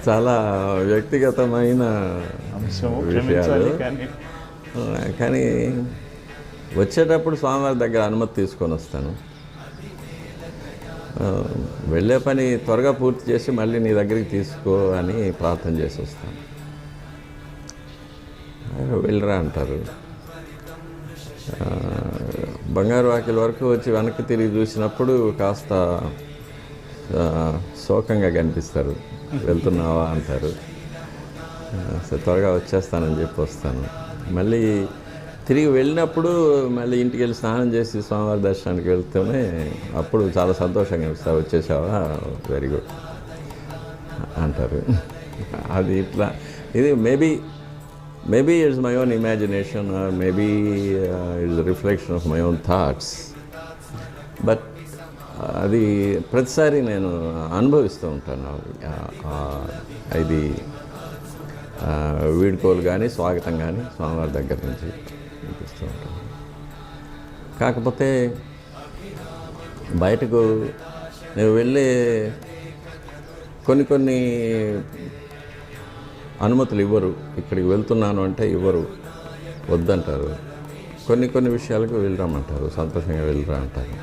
చాలా వ్యక్తిగతమైన అంశము విషయాలు. క్షమించాలి కానీ కానీ వచ్చేటప్పుడు స్వామివారి దగ్గర అనుమతి తీసుకొని వస్తాను. వెళ్ళే పని త్వరగా పూర్తి చేసి మళ్ళీ నీ దగ్గరికి తీసుకో అని ప్రార్థన చేసి వస్తాను. వెళ్ళరా అంటారు. బంగారు వాకిల వరకు వచ్చి వెనక్కి తిరిగి చూసినప్పుడు కాస్త శోకంగా కనిపిస్తారు. వెళ్తున్నావా అంటారు. త్వరగా వచ్చేస్తానని చెప్పి వస్తాను. మళ్ళీ తిరిగి వెళ్ళినప్పుడు మళ్ళీ ఇంటికి వెళ్ళి స్నానం చేసి స్వామివారి దర్శనానికి వెళ్తూనే అప్పుడు చాలా సంతోషంగా అనిపిస్తా. వచ్చేసావా, వెరీ గుడ్ అంటారు. అది ఇట్లా ఇది maybe it's my own imagination or maybe it's reflection of my own thoughts. But అది ప్రతిసారి నేను అనుభవిస్తూ ఉంటాను. ఇది వీడ్కోలు కానీ స్వాగతం కానీ స్వామివారి దగ్గర నుంచి అనిపిస్తూ ఉంటాను. కాకపోతే బయటకు నేను వెళ్ళే కొన్ని అనుమతులు ఇవ్వరు. ఇక్కడికి వెళ్తున్నాను అంటే ఇవ్వరు, వద్దంటారు. కొన్ని విషయాలకు వెళ్ళరామంటారు, సంతోషంగా వెళ్ళరా అంటారు.